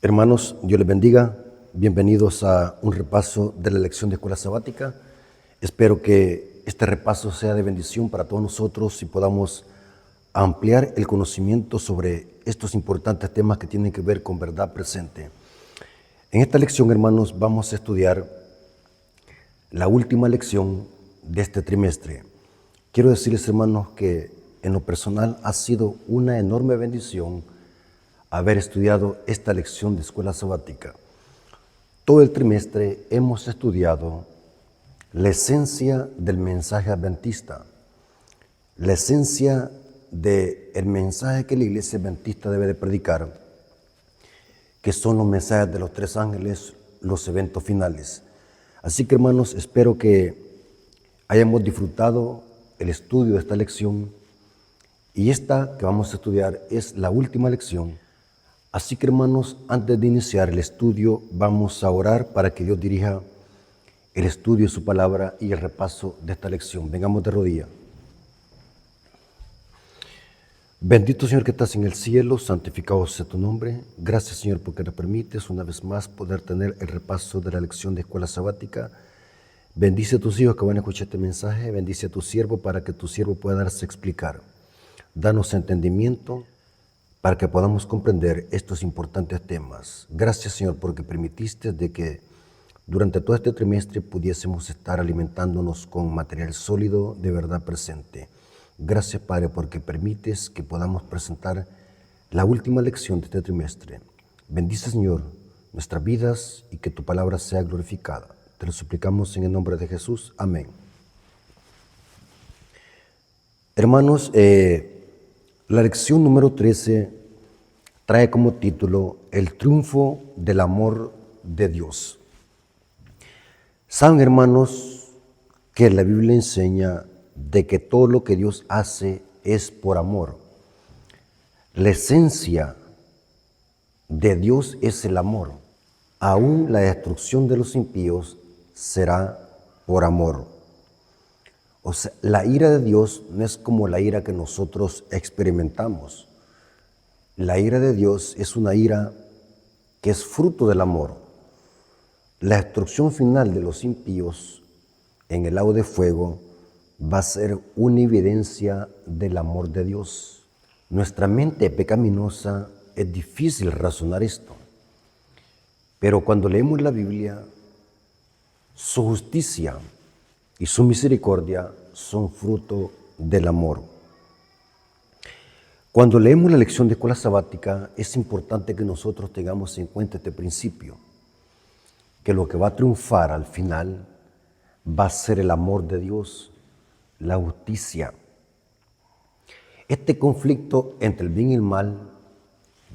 Hermanos, Dios les bendiga. Bienvenidos a un repaso de la lección de escuela sabática. Espero que este repaso sea de bendición para todos nosotros y podamos ampliar el conocimiento sobre estos importantes temas que tienen que ver con verdad presente. En esta lección, hermanos, vamos a estudiar la última lección de este trimestre. Quiero decirles, hermanos, que en lo personal ha sido una enorme bendición haber estudiado esta lección de escuela sabática. Todo el trimestre hemos estudiado la esencia del mensaje adventista, la esencia del mensaje que la iglesia adventista debe de predicar, que son los mensajes de los tres ángeles, los eventos finales. Así que, hermanos, espero que hayamos disfrutado el estudio de esta lección, y esta que vamos a estudiar es la última lección. Así que, hermanos, antes de iniciar el estudio, vamos a orar para que Dios dirija el estudio de su palabra y el repaso de esta lección. Vengamos de rodillas. Bendito Señor que estás en el cielo, santificado sea tu nombre. Gracias, Señor, porque nos permites una vez más poder tener el repaso de la lección de escuela sabática. Bendice a tus hijos que van a escuchar este mensaje. Bendice a tu siervo para que tu siervo pueda darse a explicar. Danos entendimiento para que podamos comprender estos importantes temas. Gracias, Señor, porque permitiste de que durante todo este trimestre pudiésemos estar alimentándonos con material sólido de verdad presente. Gracias, Padre, porque permites que podamos presentar la última lección de este trimestre. Bendice, Señor, nuestras vidas y que tu palabra sea glorificada. Te lo suplicamos en el nombre de Jesús. Amén. Hermanos, la lección número 13 trae como título El triunfo del amor de Dios. Saben, hermanos, que la Biblia enseña de que todo lo que Dios hace es por amor. La esencia de Dios es el amor. Aún la destrucción de los impíos será por amor. O sea, la ira de Dios no es como la ira que nosotros experimentamos. La ira de Dios es una ira que es fruto del amor. La destrucción final de los impíos en el lago de fuego va a ser una evidencia del amor de Dios. Nuestra mente pecaminosa es difícil razonar esto, pero cuando leemos la Biblia, su justicia y su misericordia son fruto del amor. Cuando leemos la lección de escuela sabática, es importante que nosotros tengamos en cuenta este principio, que lo que va a triunfar al final va a ser el amor de Dios, la justicia. Este conflicto entre el bien y el mal,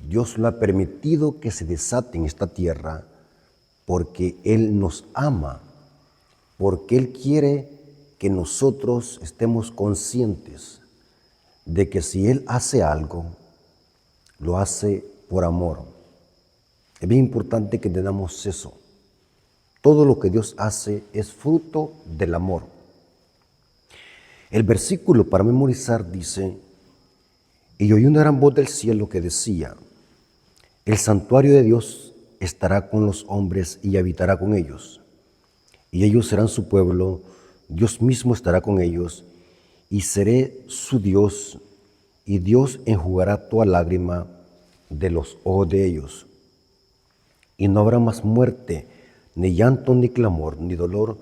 Dios lo ha permitido que se desate en esta tierra porque Él nos ama, porque Él quiere que nosotros estemos conscientes de que si Él hace algo, lo hace por amor. Es bien importante que entendamos eso. Todo lo que Dios hace es fruto del amor. El versículo para memorizar dice: y oí una gran voz del cielo que decía, el santuario de Dios estará con los hombres y habitará con ellos. Y ellos serán su pueblo, Dios mismo estará con ellos, y seré su Dios, y Dios enjugará toda lágrima de los ojos de ellos. Y no habrá más muerte, ni llanto, ni clamor, ni dolor,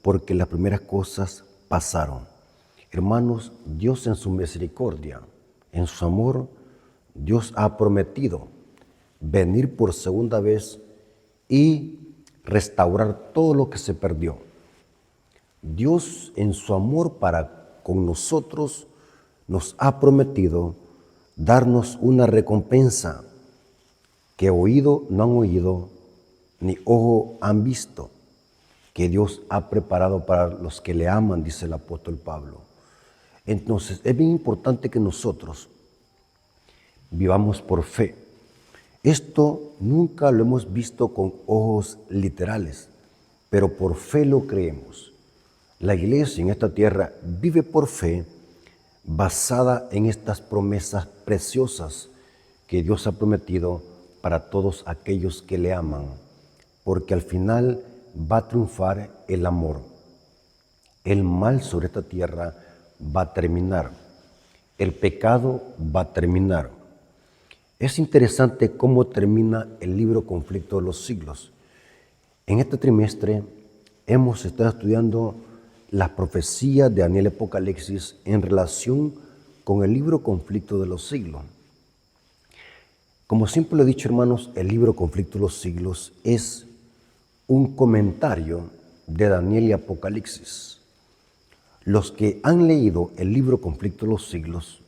porque las primeras cosas pasaron. Hermanos, Dios en su misericordia, en su amor, Dios ha prometido venir por segunda vez y restaurar todo lo que se perdió. Dios en su amor para con nosotros nos ha prometido darnos una recompensa que oído no han oído, ni ojo han visto, que Dios ha preparado para los que le aman, dice el apóstol Pablo. Entonces, es bien importante que nosotros vivamos por fe. Esto nunca lo hemos visto con ojos literales, pero por fe lo creemos. La iglesia en esta tierra vive por fe, basada en estas promesas preciosas que Dios ha prometido para todos aquellos que le aman, porque al final va a triunfar el amor. El mal sobre esta tierra va a terminar. El pecado va a terminar. Es interesante cómo termina el libro Conflicto de los Siglos. En este trimestre hemos estado estudiando las profecías de Daniel y Apocalipsis en relación con el libro Conflicto de los Siglos. Como siempre lo he dicho, hermanos, el libro Conflicto de los Siglos es un comentario de Daniel y Apocalipsis. Los que han leído el libro Conflicto de los Siglos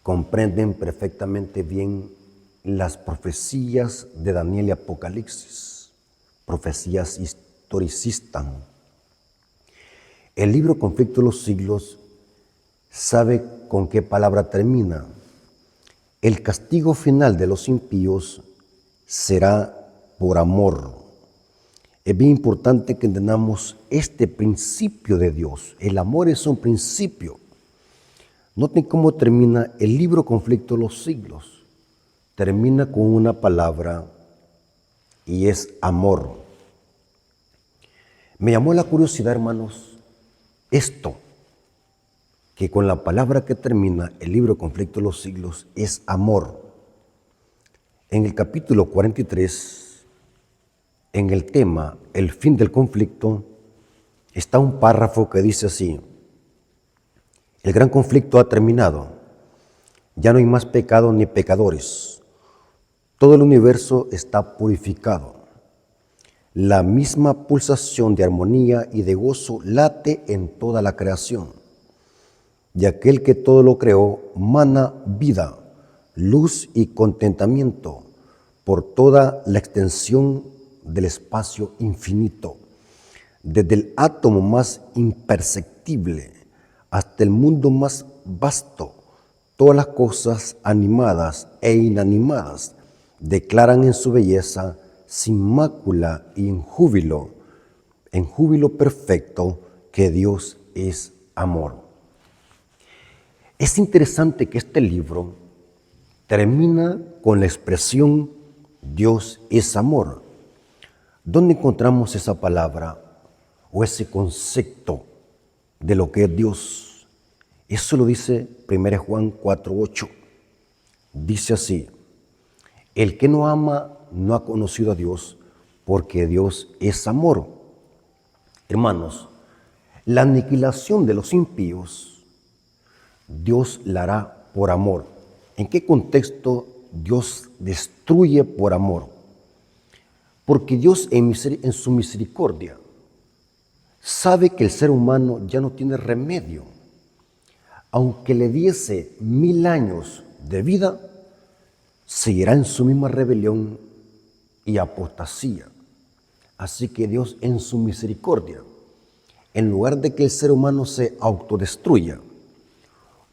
comprenden perfectamente bien las profecías de Daniel y Apocalipsis, profecías historicistas. El libro Conflicto de los Siglos sabe con qué palabra termina. El castigo final de los impíos será por amor. Es bien importante que entendamos este principio de Dios. El amor es un principio. Noten cómo termina el libro Conflicto de los Siglos. Termina con una palabra y es amor. Me llamó la curiosidad, hermanos, esto, que con la palabra que termina el libro Conflicto de los Siglos es amor. En el capítulo 43, en el tema El fin del conflicto, está un párrafo que dice así: el gran conflicto ha terminado, ya no hay más pecado ni pecadores, todo el universo está purificado. La misma pulsación de armonía y de gozo late en toda la creación. Y aquel que todo lo creó mana vida, luz y contentamiento por toda la extensión del espacio infinito, desde el átomo más imperceptible hasta el mundo más vasto. Todas las cosas animadas e inanimadas declaran en su belleza sin mácula y en júbilo perfecto, que Dios es amor. Es interesante que este libro termina con la expresión Dios es amor. ¿Dónde encontramos esa palabra o ese concepto de lo que es Dios? Eso lo dice 1 Juan 4:8. Dice así: el que no ama no ha conocido a Dios, porque Dios es amor. Hermanos, la aniquilación de los impíos Dios la hará por amor. ¿En qué contexto Dios destruye por amor? Porque Dios en su misericordia sabe que el ser humano ya no tiene remedio. Aunque le diese 1000 años de vida, seguirá en su misma rebelión y apostasía. Así que Dios en su misericordia, en lugar de que el ser humano se autodestruya,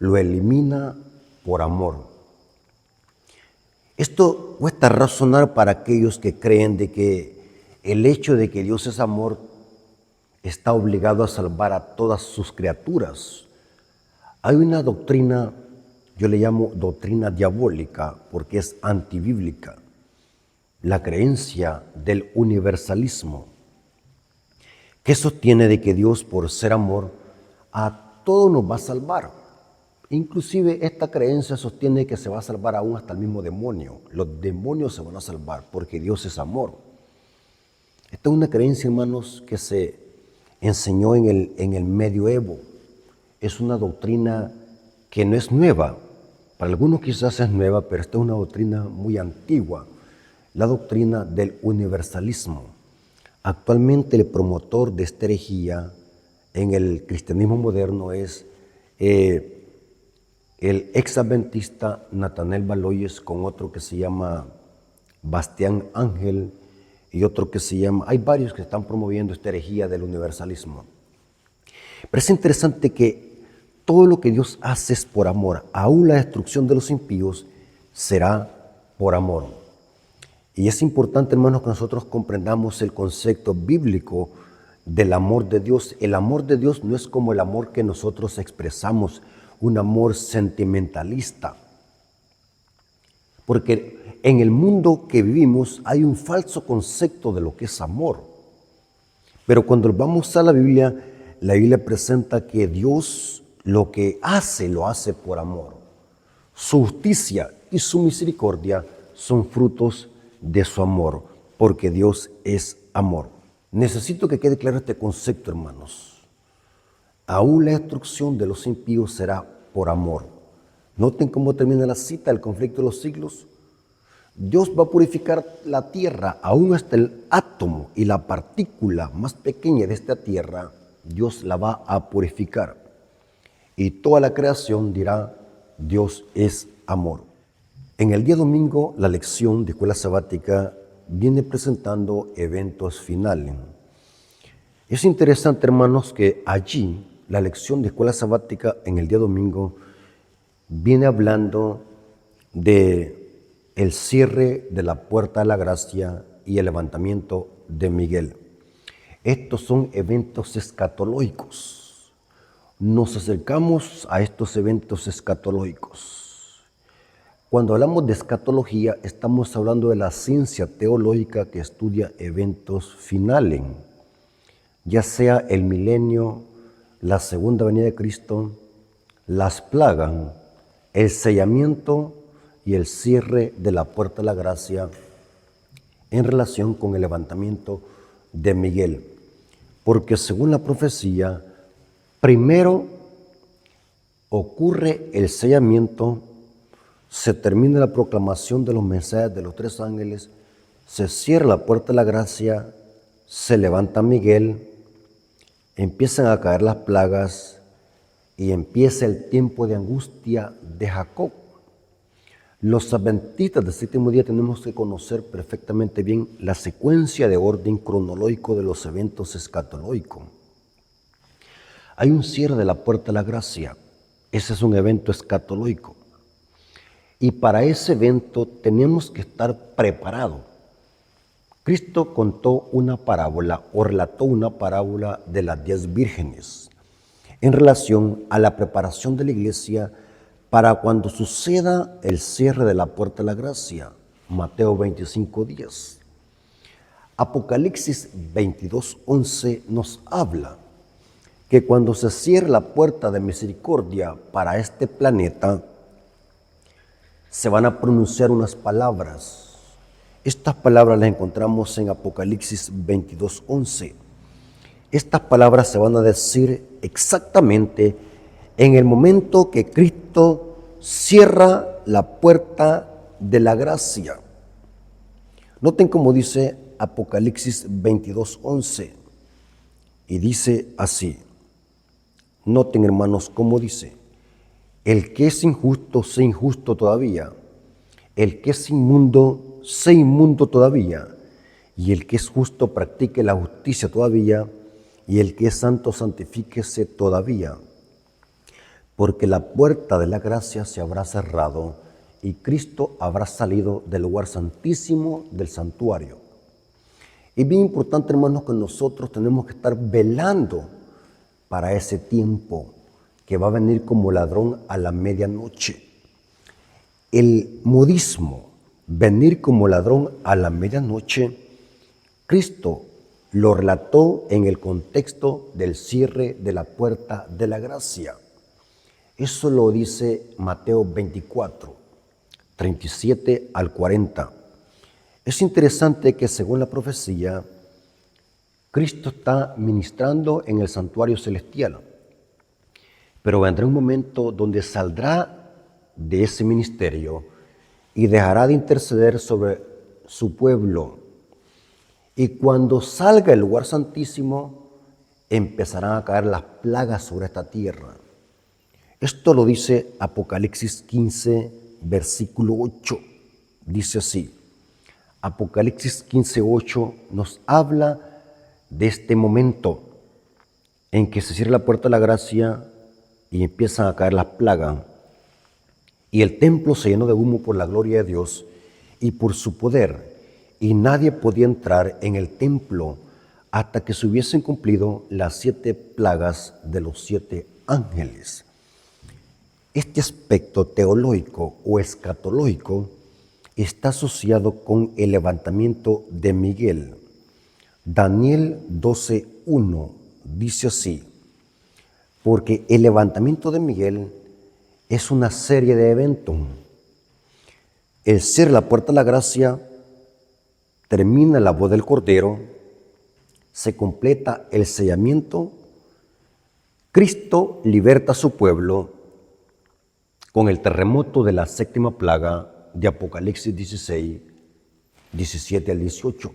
lo elimina por amor. Esto cuesta razonar para aquellos que creen de que el hecho de que Dios es amor está obligado a salvar a todas sus criaturas. Hay una doctrina, yo le llamo doctrina diabólica porque es antibíblica, la creencia del universalismo, que sostiene de que Dios, por ser amor, a todos nos va a salvar. Inclusive esta creencia sostiene que se va a salvar aún hasta el mismo demonio. Los demonios se van a salvar porque Dios es amor. Esta es una creencia, hermanos, que se enseñó en el medioevo. Es una doctrina que no es nueva. Para algunos quizás es nueva, pero esta es una doctrina muy antigua. La doctrina del universalismo. Actualmente el promotor de esta herejía en el cristianismo moderno es el exadventista Nathanael Baloyes, con otro que se llama Bastián Ángel y otro que se llama, hay varios que están promoviendo esta herejía del universalismo. Pero es interesante que todo lo que Dios hace es por amor, aún la destrucción de los impíos será por amor. Y es importante, hermanos, que nosotros comprendamos el concepto bíblico del amor de Dios. El amor de Dios no es como el amor que nosotros expresamos, un amor sentimentalista. Porque en el mundo que vivimos hay un falso concepto de lo que es amor. Pero cuando vamos a la Biblia presenta que Dios lo que hace, lo hace por amor. Su justicia y su misericordia son frutos de su amor, porque Dios es amor. Necesito que quede claro este concepto, hermanos. Aún la destrucción de los impíos será por amor. Noten cómo termina la cita, el conflicto de los siglos. Dios va a purificar la tierra, aún hasta el átomo y la partícula más pequeña de esta tierra, Dios la va a purificar. Y toda la creación dirá, Dios es amor. En el día domingo, la lección de escuela sabática viene presentando eventos finales. Es interesante, hermanos, que allí la lección de escuela sabática en el día domingo viene hablando de el cierre de la puerta de la gracia y el levantamiento de Miguel. Estos son eventos escatológicos. Nos acercamos a estos eventos escatológicos. Cuando hablamos de escatología, estamos hablando de la ciencia teológica que estudia eventos finales, ya sea el milenio, la segunda venida de Cristo, las plagas, el sellamiento y el cierre de la puerta de la gracia en relación con el levantamiento de Miguel. Porque según la profecía, primero ocurre el sellamiento, se termina la proclamación de los mensajes de los tres ángeles, se cierra la puerta de la gracia, se levanta Miguel, empiezan a caer las plagas y empieza el tiempo de angustia de Jacob. Los adventistas del séptimo día tenemos que conocer perfectamente bien la secuencia de orden cronológico de los eventos escatológicos. Hay un cierre de la puerta de la gracia. Ese es un evento escatológico. Y para ese evento tenemos que estar preparados. Cristo contó una parábola o relató una parábola de las 10 vírgenes en relación a la preparación de la iglesia para cuando suceda el cierre de la puerta de la gracia. Mateo 25:10. Apocalipsis 22:11 nos habla que cuando se cierre la puerta de misericordia para este planeta, se van a pronunciar unas palabras. Estas palabras las encontramos en Apocalipsis 22:11. Estas palabras se van a decir exactamente en el momento que Cristo cierra la puerta de la gracia. Noten cómo dice Apocalipsis 22:11. Y dice así. Noten, hermanos, cómo dice. El que es injusto, sea injusto todavía. El que es inmundo, sea inmundo todavía. Y el que es justo, practique la justicia todavía. Y el que es santo, santifíquese todavía. Porque la puerta de la gracia se habrá cerrado y Cristo habrá salido del lugar santísimo del santuario. Es bien importante, hermanos, que nosotros tenemos que estar velando para ese tiempo que va a venir como ladrón a la medianoche. El modismo, venir como ladrón a la medianoche, Cristo lo relató en el contexto del cierre de la puerta de la gracia. Eso lo dice Mateo 24, 37 al 40. Es interesante que según la profecía, Cristo está ministrando en el santuario celestial. Pero vendrá un momento donde saldrá de ese ministerio y dejará de interceder sobre su pueblo. Y cuando salga el lugar santísimo, empezarán a caer las plagas sobre esta tierra. Esto lo dice Apocalipsis 15, versículo 8. Dice así. Apocalipsis 15, 8 nos habla de este momento en que se cierra la puerta de la gracia y empiezan a caer las plagas. Y el templo se llenó de humo por la gloria de Dios y por su poder. Y nadie podía entrar en el templo hasta que se hubiesen cumplido las 7 plagas de los 7 ángeles. Este aspecto teológico o escatológico está asociado con el levantamiento de Miguel. Daniel 12:1 dice así: porque el levantamiento de Miguel es una serie de eventos. El cierre de la puerta de la gracia, termina la voz del Cordero, se completa el sellamiento, Cristo liberta a su pueblo con el terremoto de la séptima plaga de Apocalipsis 16, 17 al 18.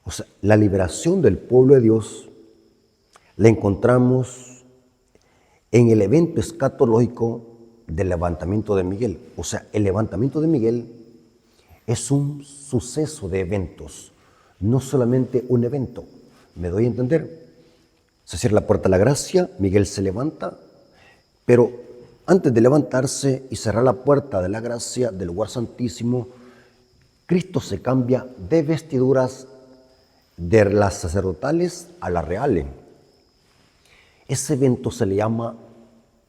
O sea, la liberación del pueblo de Dios la encontramos en el evento escatológico del levantamiento de Miguel. O sea, el levantamiento de Miguel es un suceso de eventos, no solamente un evento. ¿Me doy a entender? Se cierra la puerta de la gracia, Miguel se levanta, pero antes de levantarse y cerrar la puerta de la gracia del lugar santísimo, Cristo se cambia de vestiduras de las sacerdotales a las reales. Ese evento se le llama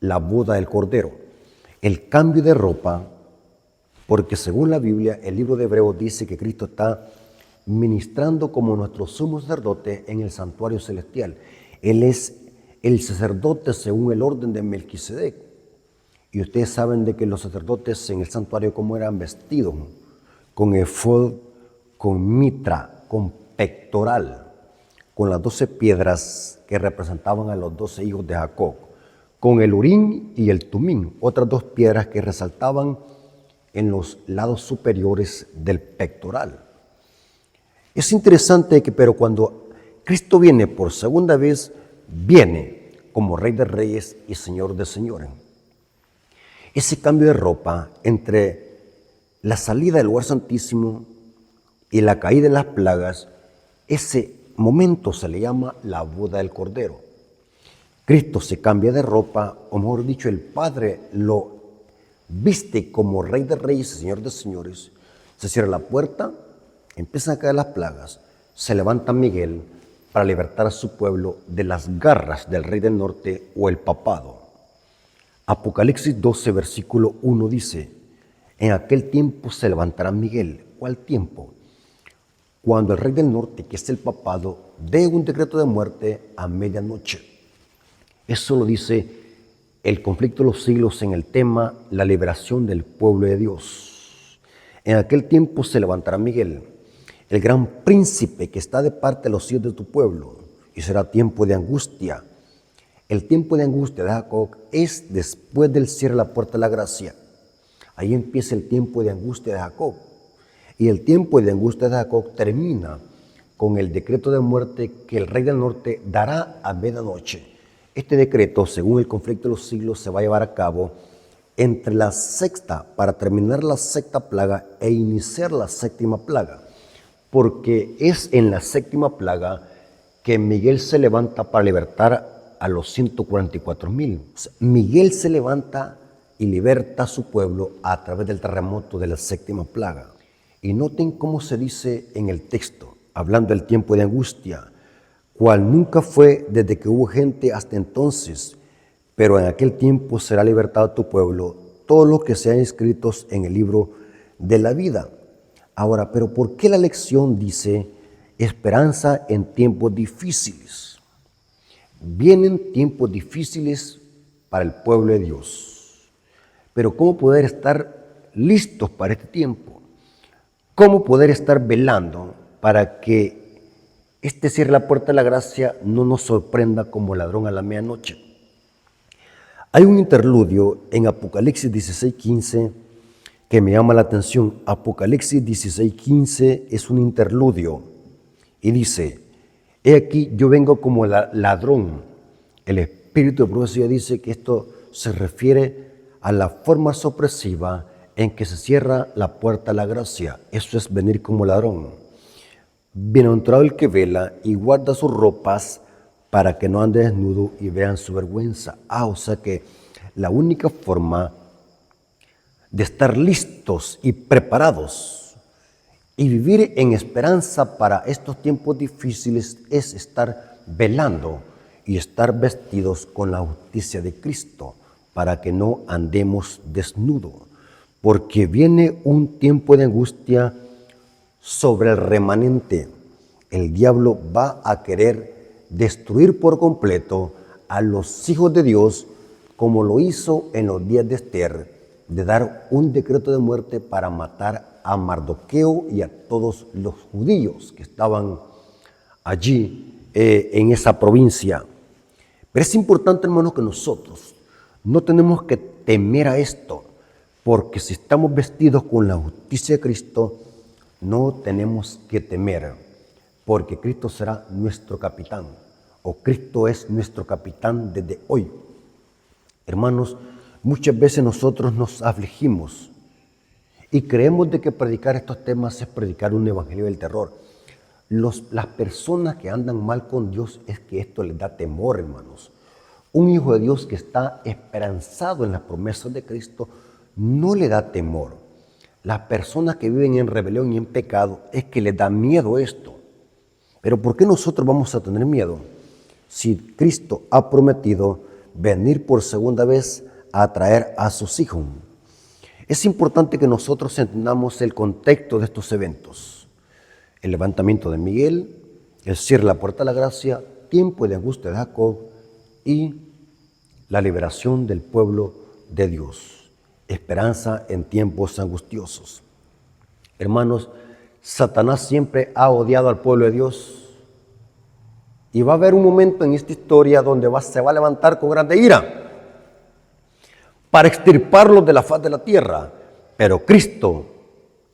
la boda del Cordero. El cambio de ropa, porque según la Biblia, el libro de Hebreos dice que Cristo está ministrando como nuestro sumo sacerdote en el santuario celestial. Él es el sacerdote según el orden de Melquisedec. Y ustedes saben de que los sacerdotes en el santuario cómo eran vestidos, con efod, con mitra, con pectoral, con las 12 piedras que representaban a los 12 hijos de Jacob, con el Urín y el Tumín, otras 2 piedras que resaltaban en los lados superiores del pectoral. Es interesante que, pero cuando Cristo viene por segunda vez, viene como Rey de Reyes y Señor de Señores. Ese cambio de ropa entre la salida del lugar santísimo y la caída de las plagas, ese momento se le llama la boda del Cordero. Cristo se cambia de ropa, o mejor dicho, el Padre lo viste como Rey de Reyes y Señor de Señores. Se cierra la puerta, empiezan a caer las plagas, se levanta Miguel para libertar a su pueblo de las garras del Rey del Norte o el papado. Apocalipsis 12, versículo 1 dice: en aquel tiempo se levantará Miguel. ¿Cuál tiempo? Cuando el Rey del Norte, que es el papado, dé un decreto de muerte a medianoche. Eso lo dice el conflicto de los siglos en el tema la liberación del pueblo de Dios. En aquel tiempo se levantará Miguel, el gran príncipe que está de parte de los hijos de tu pueblo, y será tiempo de angustia. El tiempo de angustia de Jacob es después del cierre de la puerta de la gracia. Ahí empieza el tiempo de angustia de Jacob. Y el tiempo de angustia de Jacob termina con el decreto de muerte que el Rey del Norte dará a medianoche. Este decreto, según el conflicto de los siglos, se va a llevar a cabo entre la sexta, para terminar la sexta plaga e iniciar la séptima plaga, porque es en la séptima plaga que Miguel se levanta para libertar a los 144,000. O sea, Miguel se levanta y liberta a su pueblo a través del terremoto de la séptima plaga. Y noten cómo se dice en el texto, hablando del tiempo de angustia, cual nunca fue desde que hubo gente hasta entonces, pero en aquel tiempo será libertado tu pueblo, todos los que sean inscritos en el libro de la vida. Ahora, ¿pero por qué la lección dice esperanza en tiempos difíciles? Vienen tiempos difíciles para el pueblo de Dios, pero ¿cómo poder estar listos para este tiempo? ¿Cómo poder estar velando para que este cierre de la puerta de la gracia no nos sorprenda como ladrón a la medianoche? Hay un interludio en Apocalipsis 16:15 que me llama la atención. Apocalipsis 16:15 es un interludio y dice: he aquí yo vengo como ladrón. El espíritu de profecía dice que esto se refiere a la forma sorpresiva en que se cierra la puerta de la gracia. Eso es venir como ladrón. Bienaventurado el que vela y guarda sus ropas para que no ande desnudo y vean su vergüenza. O sea que la única forma de estar listos y preparados y vivir en esperanza para estos tiempos difíciles es estar velando y estar vestidos con la justicia de Cristo para que no andemos desnudos. porque viene un tiempo de angustia sobre el remanente. El diablo va a querer destruir por completo a los hijos de Dios, como lo hizo en los días de Esther, de dar un decreto de muerte para matar a Mardoqueo y a todos los judíos que estaban allí en esa provincia. Pero es importante, hermanos, que nosotros no tenemos que temer a esto, porque si estamos vestidos con la justicia de Cristo, no tenemos que temer, porque Cristo será nuestro capitán, o Cristo es nuestro capitán desde hoy. Hermanos, muchas veces nosotros nos afligimos y creemos de que predicar estos temas es predicar un evangelio del terror. Las personas que andan mal con Dios es que esto les da temor, hermanos. Un hijo de Dios que está esperanzado en las promesas de Cristo no le da temor. Las personas que viven en rebelión y en pecado es que les da miedo esto. Pero ¿por qué nosotros vamos a tener miedo? Si Cristo ha prometido venir por segunda vez a traer a sus hijos. Es importante que nosotros entendamos el contexto de estos eventos. El levantamiento de Miguel, el cierre de la puerta de la gracia, tiempo de angustia de Jacob y la liberación del pueblo de Dios. Esperanza en tiempos angustiosos. Hermanos, Satanás siempre ha odiado al pueblo de Dios y va a haber un momento en esta historia donde se va a levantar con grande ira para extirparlos de la faz de la tierra. Pero Cristo,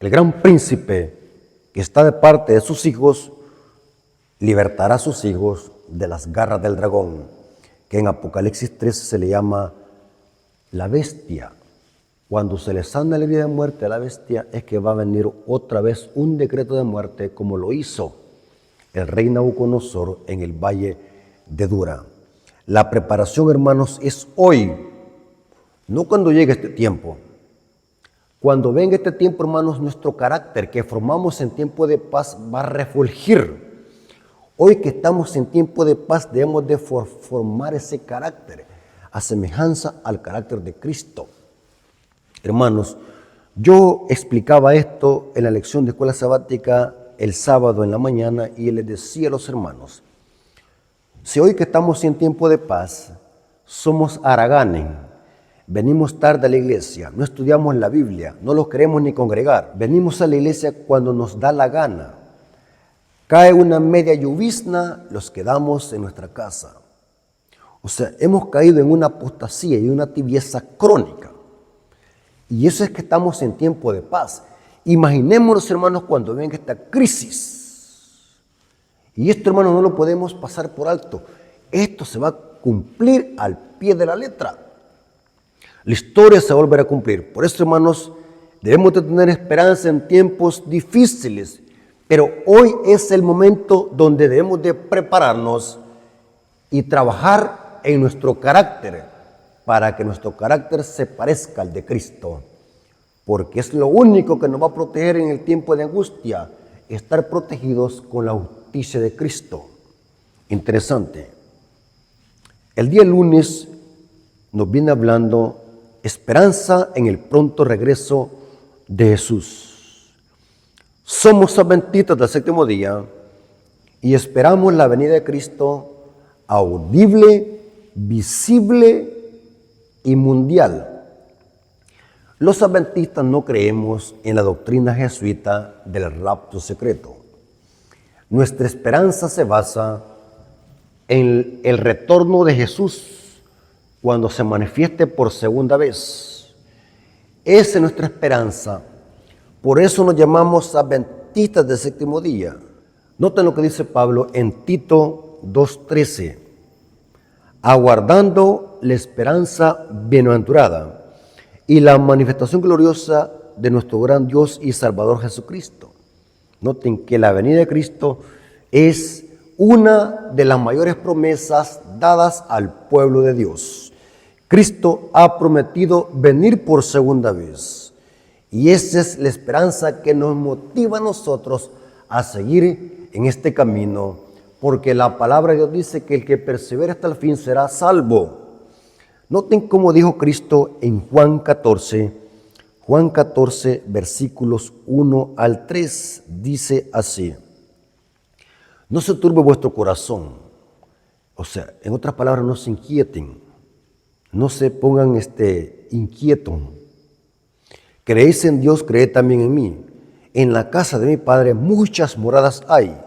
el gran príncipe que está de parte de sus hijos, libertará a sus hijos de las garras del dragón, que en Apocalipsis 13 se le llama la bestia. Cuando se le sana la herida de muerte a la bestia, es que va a venir otra vez un decreto de muerte, como lo hizo el rey Nabucodonosor en el valle de Dura. La preparación, hermanos, es hoy, no cuando llegue este tiempo. Cuando venga este tiempo, hermanos, nuestro carácter que formamos en tiempo de paz va a refulgir. Hoy que estamos en tiempo de paz debemos de formar ese carácter a semejanza al carácter de Cristo. Hermanos, yo explicaba esto en la lección de escuela sabática el sábado en la mañana y les decía a los hermanos, si hoy que estamos en tiempo de paz somos haraganes, venimos tarde a la iglesia, no estudiamos la Biblia, no los queremos ni congregar, venimos a la iglesia cuando nos da la gana, cae una media llovizna, los quedamos en nuestra casa. O sea, hemos caído en una apostasía y una tibieza crónica. Y eso es que estamos en tiempo de paz. Imaginémonos, hermanos, cuando venga esta crisis. Y esto, hermanos, no lo podemos pasar por alto. Esto se va a cumplir al pie de la letra. La historia se volverá a cumplir. Por eso, hermanos, debemos de tener esperanza en tiempos difíciles. Pero hoy es el momento donde debemos de prepararnos y trabajar en nuestro carácter, para que nuestro carácter se parezca al de Cristo, porque es lo único que nos va a proteger en el tiempo de angustia, estar protegidos con la justicia de Cristo. Interesante. El día lunes nos viene hablando esperanza en el pronto regreso de Jesús. Somos adventistas del séptimo día y esperamos la venida de Cristo audible, visible y mundial. Los adventistas no creemos en la doctrina jesuita del rapto secreto. Nuestra esperanza se basa en el retorno de Jesús cuando se manifieste por segunda vez. Esa es nuestra esperanza. Por eso nos llamamos adventistas del séptimo día. Noten lo que dice Pablo en Tito 2:13. Aguardando la esperanza bienaventurada y la manifestación gloriosa de nuestro gran Dios y Salvador Jesucristo. Noten que la venida de Cristo es una de las mayores promesas dadas al pueblo de Dios. Cristo ha prometido venir por segunda vez y esa es la esperanza que nos motiva a nosotros a seguir en este camino, porque la palabra de Dios dice que el que persevera hasta el fin será salvo. Noten cómo dijo Cristo en Juan 14, Juan 14, versículos 1 al 3, dice así: no se turbe vuestro corazón. O sea, en otras palabras, no se inquieten, no se pongan inquietos. Creéis en Dios, creed también en mí. En la casa de mi Padre muchas moradas hay,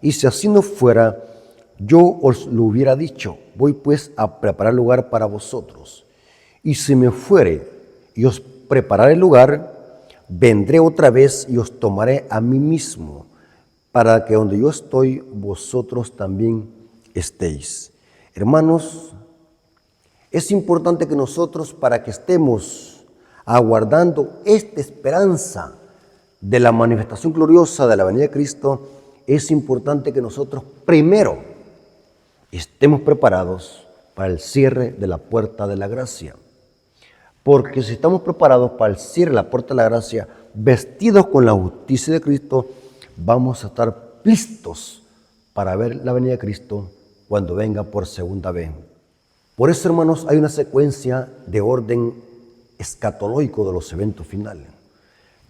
y si así no fuera, yo os lo hubiera dicho. Voy pues a preparar lugar para vosotros. Y si me fuere y os prepararé lugar, vendré otra vez y os tomaré a mí mismo, para que donde yo estoy, vosotros también estéis. Hermanos, es importante que nosotros, para que estemos aguardando esta esperanza de la manifestación gloriosa de la venida de Cristo, es importante que nosotros primero estemos preparados para el cierre de la puerta de la gracia. Porque si estamos preparados para el cierre de la puerta de la gracia, vestidos con la justicia de Cristo, vamos a estar listos para ver la venida de Cristo cuando venga por segunda vez. Por eso, hermanos, hay una secuencia de orden escatológico de los eventos finales.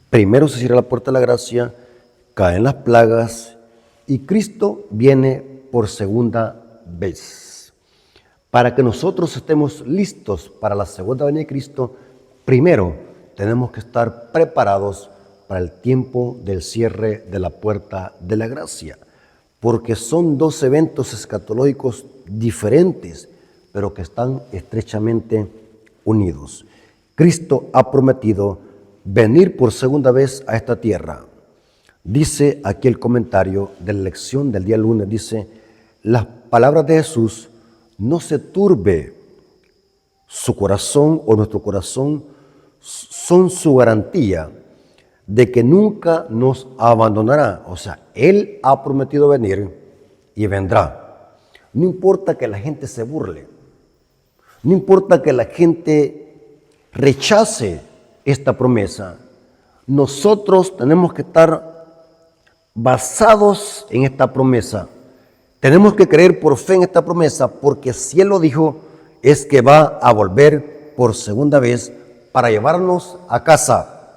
Primero se cierra la puerta de la gracia, caen las plagas y Cristo viene por segunda vez. Para que nosotros estemos listos para la segunda venida de Cristo, primero tenemos que estar preparados para el tiempo del cierre de la puerta de la gracia, porque son dos eventos escatológicos diferentes, pero que están estrechamente unidos. Cristo ha prometido venir por segunda vez a esta tierra. Dice aquí el comentario de la lección del día lunes, dice: las palabras de Jesús, no se turbe su corazón o nuestro corazón, son su garantía de que nunca nos abandonará. O sea, Él ha prometido venir y vendrá. No importa que la gente se burle, no importa que la gente rechace esta promesa, nosotros tenemos que estar basados en esta promesa. Tenemos que creer por fe en esta promesa, porque si Él lo dijo, es que va a volver por segunda vez para llevarnos a casa.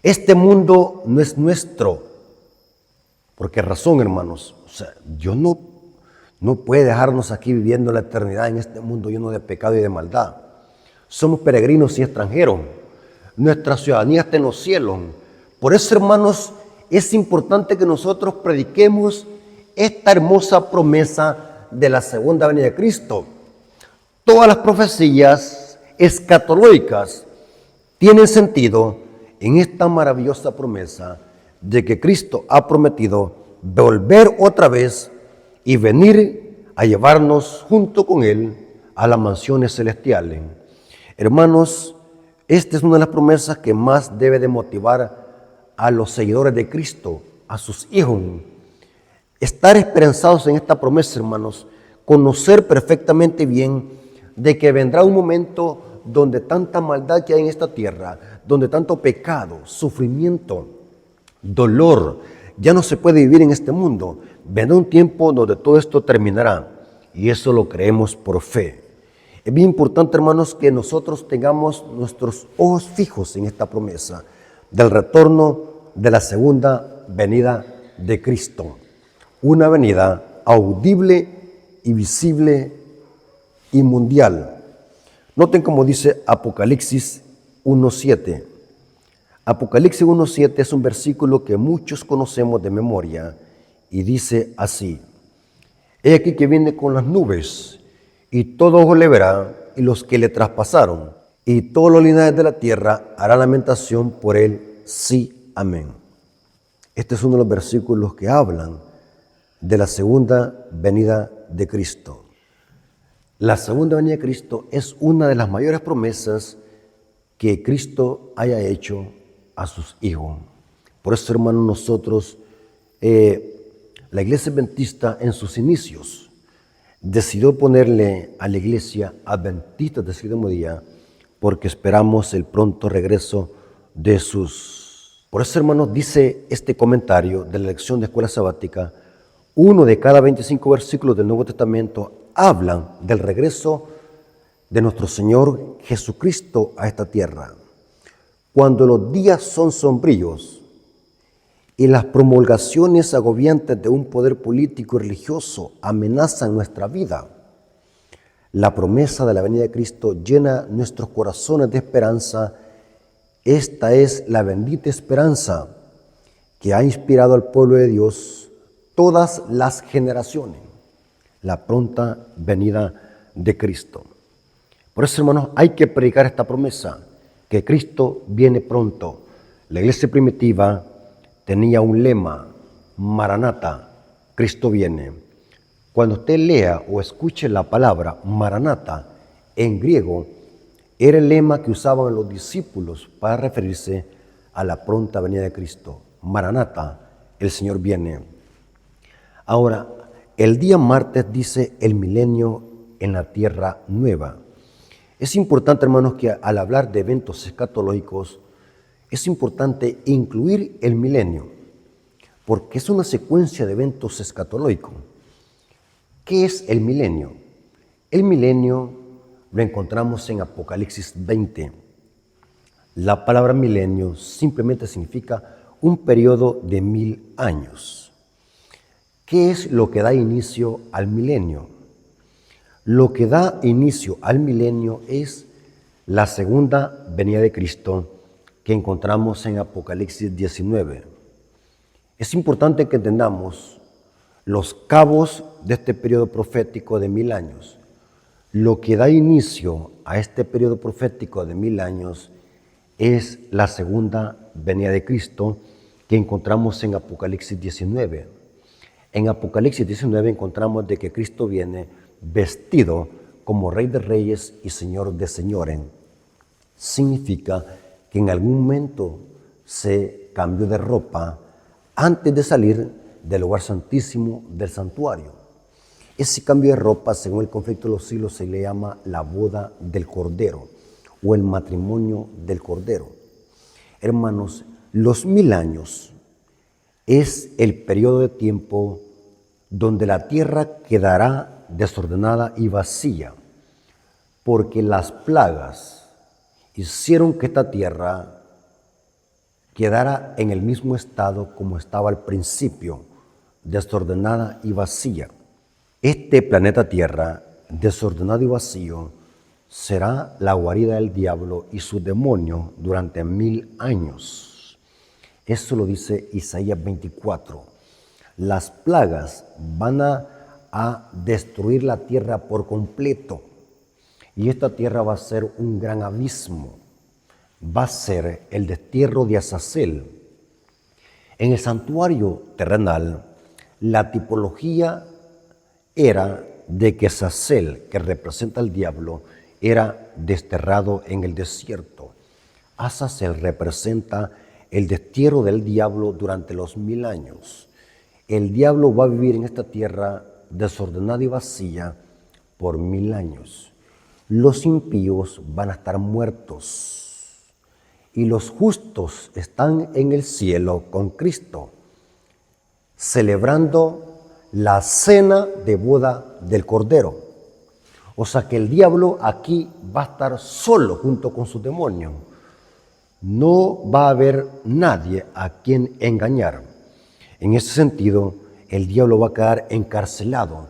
Este mundo no es nuestro. ¿Por qué razón, hermanos? O sea, Dios no puede dejarnos aquí viviendo la eternidad en este mundo lleno de pecado y de maldad. Somos peregrinos y extranjeros. Nuestra ciudadanía está en los cielos. Por eso, hermanos, es importante que nosotros prediquemos esta hermosa promesa de la segunda venida de Cristo. Todas las profecías escatológicas tienen sentido en esta maravillosa promesa de que Cristo ha prometido volver otra vez y venir a llevarnos junto con Él a las mansiones celestiales. Hermanos, esta es una de las promesas que más debe de motivar a los seguidores de Cristo, a sus hijos. Estar esperanzados en esta promesa, hermanos, conocer perfectamente bien de que vendrá un momento donde tanta maldad que hay en esta tierra, donde tanto pecado, sufrimiento, dolor, ya no se puede vivir en este mundo. Vendrá un tiempo donde todo esto terminará, y eso lo creemos por fe. Es bien importante, hermanos, que nosotros tengamos nuestros ojos fijos en esta promesa del retorno de la segunda venida de Cristo. Una venida audible y visible y mundial. Noten cómo dice Apocalipsis 1:7. Apocalipsis 1:7 es un versículo que muchos conocemos de memoria y dice así: he aquí que viene con las nubes, y todo ojo le verá, y los que le traspasaron, y todos los linajes de la tierra harán lamentación por él. Sí, amén. Este es uno de los versículos que hablan de la segunda venida de Cristo. La segunda venida de Cristo es una de las mayores promesas que Cristo haya hecho a sus hijos. Por eso, hermanos, nosotros, la Iglesia Adventista en sus inicios decidió ponerle a la Iglesia Adventista del Séptimo Día, porque esperamos el pronto regreso de Jesús. Por eso, hermanos, dice este comentario de la lección de escuela sabática: uno de cada 25 versículos del Nuevo Testamento hablan del regreso de nuestro Señor Jesucristo a esta tierra. Cuando los días son sombríos y las promulgaciones agobiantes de un poder político y religioso amenazan nuestra vida, la promesa de la venida de Cristo llena nuestros corazones de esperanza. Esta es la bendita esperanza que ha inspirado al pueblo de Dios todas las generaciones, la pronta venida de Cristo. Por eso, hermanos, hay que predicar esta promesa, que Cristo viene pronto. La iglesia primitiva tenía un lema, Maranata, Cristo viene. Cuando usted lea o escuche la palabra Maranata en griego, era el lema que usaban los discípulos para referirse a la pronta venida de Cristo. Maranata, el Señor viene. Ahora, el día martes dice el milenio en la tierra nueva. Es importante, hermanos, que al hablar de eventos escatológicos, es importante incluir el milenio, porque es una secuencia de eventos escatológicos. ¿Qué es el milenio? El milenio lo encontramos en Apocalipsis 20. La palabra milenio simplemente significa un periodo de 1000 años. ¿Qué es lo que da inicio al milenio? Lo que da inicio al milenio es la segunda venida de Cristo que encontramos en Apocalipsis 19. Es importante que entendamos los cabos de este periodo profético de 1000 años. Lo que da inicio a este periodo profético de 1000 años es la segunda venida de Cristo que encontramos en Apocalipsis 19. En Apocalipsis 19 encontramos de que Cristo viene vestido como Rey de Reyes y Señor de Señores. Significa que en algún momento se cambió de ropa antes de salir del lugar santísimo del santuario. Ese cambio de ropa, según el conflicto de los siglos, se le llama la boda del Cordero o el matrimonio del Cordero. Hermanos, los 1000 años es el periodo de tiempo donde la tierra quedará desordenada y vacía, porque las plagas hicieron que esta tierra quedara en el mismo estado como estaba al principio, desordenada y vacía. Este planeta Tierra, desordenado y vacío, será la guarida del diablo y su demonio durante 1000 años. Eso lo dice Isaías 24. Las plagas van a destruir la tierra por completo. Y esta tierra va a ser un gran abismo. Va a ser el destierro de Azazel. En el santuario terrenal, la tipología era de que Azazel, que representa al diablo, era desterrado en el desierto. Azazel representa el destierro del diablo durante los 1000 años. El diablo va a vivir en esta tierra desordenada y vacía por 1000 años. Los impíos van a estar muertos y los justos están en el cielo con Cristo, celebrando la cena de boda del Cordero. O sea que el diablo aquí va a estar solo junto con su demonio. No va a haber nadie a quien engañar. En ese sentido, el diablo va a quedar encarcelado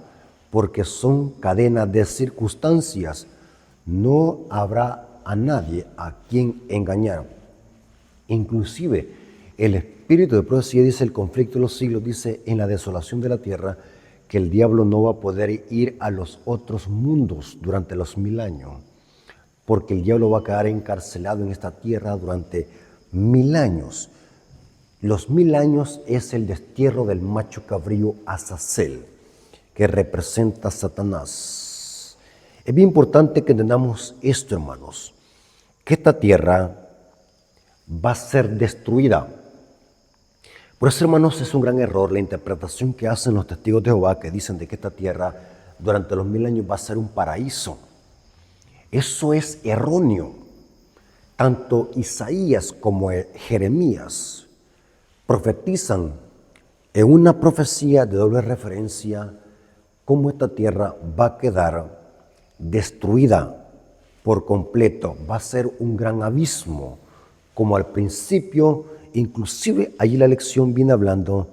porque son cadenas de circunstancias. No habrá a nadie a quien engañar. Inclusive el espíritu de profecía, dice el conflicto de los siglos, dice en la desolación de la tierra que el diablo no va a poder ir a los otros mundos durante los 1000 años, porque el diablo va a quedar encarcelado en esta tierra durante 1000 años. Los 1000 años es el destierro del macho cabrío Azazel, que representa a Satanás. Es bien importante que entendamos esto, hermanos, que esta tierra va a ser destruida. Por eso, hermanos, es un gran error la interpretación que hacen los testigos de Jehová, que dicen de que esta tierra durante los 1000 años va a ser un paraíso. Eso es erróneo. Tanto Isaías como Jeremías profetizan en una profecía de doble referencia cómo esta tierra va a quedar destruida por completo, va a ser un gran abismo como al principio, inclusive allí la lección viene hablando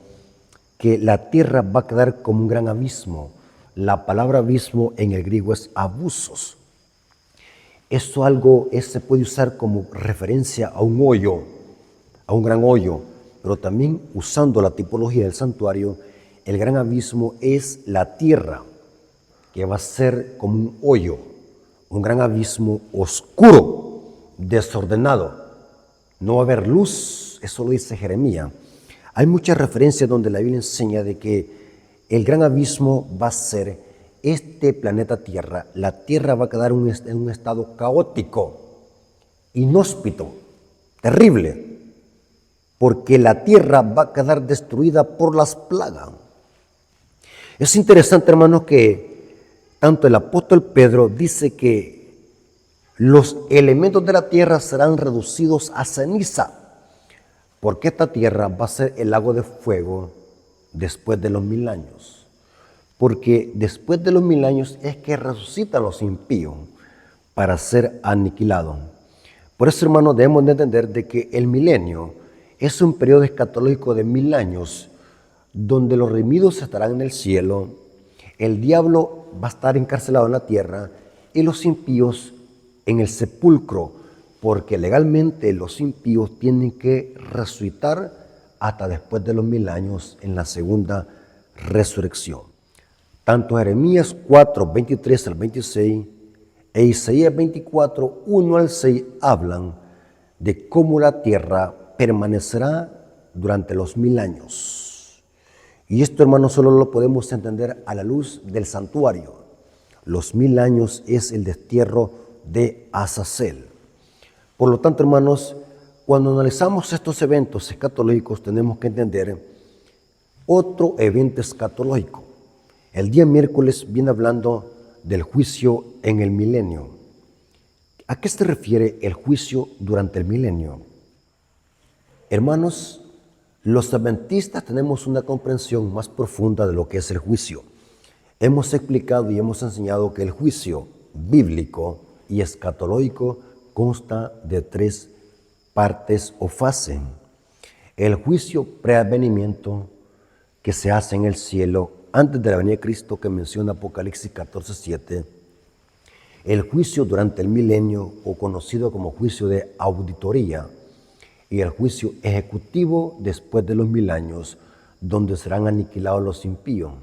que la tierra va a quedar como un gran abismo. La palabra abismo en el griego es abusos. Esto se puede usar como referencia a un hoyo, a un gran hoyo, pero también usando la tipología del santuario, el gran abismo es la tierra, que va a ser como un hoyo, un gran abismo oscuro, desordenado. No va a haber luz, eso lo dice Jeremías. Hay muchas referencias donde la Biblia enseña de que el gran abismo va a ser este planeta Tierra. La Tierra va a quedar en un estado caótico, inhóspito, terrible, porque la Tierra va a quedar destruida por las plagas. Es interesante, hermanos, que tanto el apóstol Pedro dice que los elementos de la tierra serán reducidos a ceniza, porque esta tierra va a ser el lago de fuego después de los 1000 años. Porque después de los 1000 años es que resucitan los impíos para ser aniquilados. Por eso, hermanos, debemos de entender de que el milenio es un periodo escatológico de 1000 años, donde los redimidos estarán en el cielo, el diablo va a estar encarcelado en la tierra y los impíos en el sepulcro, porque legalmente los impíos tienen que resucitar hasta después de los 1000 años en la segunda resurrección. Tanto Jeremías 4, 23 al 26 e Isaías 24, 1 al 6 hablan de cómo la tierra permanecerá durante los 1000 años. Y esto, hermanos, solo lo podemos entender a la luz del santuario. Los 1000 años es el destierro de Azazel. Por lo tanto, hermanos, cuando analizamos estos eventos escatológicos tenemos que entender otro evento escatológico. El día miércoles viene hablando del juicio en el milenio. ¿A qué se refiere el juicio durante el milenio? Hermanos, los adventistas tenemos una comprensión más profunda de lo que es el juicio. Hemos explicado y hemos enseñado que el juicio bíblico y escatológico consta de 3 partes o fases. El juicio preadvenimiento que se hace en el cielo antes de la venida de Cristo, que menciona Apocalipsis 14:7. El juicio durante el milenio, o conocido como juicio de auditoría, y el juicio ejecutivo después de los 1000 años, donde serán aniquilados los impíos.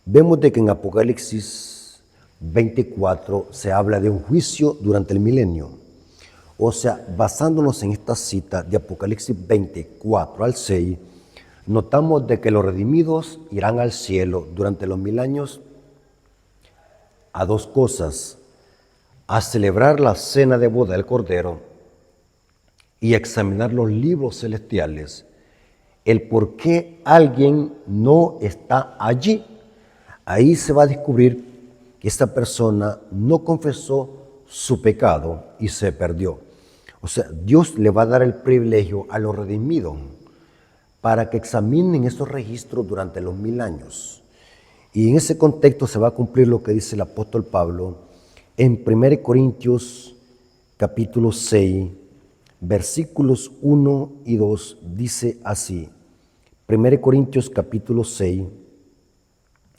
Vemos de que en Apocalipsis 24 se habla de un juicio durante el milenio. O sea, basándonos en esta cita de Apocalipsis 24 al 6, notamos de que los redimidos irán al cielo durante los 1000 años a 2 cosas: a celebrar la cena de boda del Cordero y examinar los libros celestiales, el por qué alguien no está allí. Ahí se va a descubrir que esta persona no confesó su pecado y se perdió. O sea, Dios le va a dar el privilegio a los redimidos para que examinen esos registros durante los 1000 años. Y en ese contexto se va a cumplir lo que dice el apóstol Pablo en 1 Corintios capítulo 6, versículos 1 y 2, dice así. 1 Corintios capítulo 6,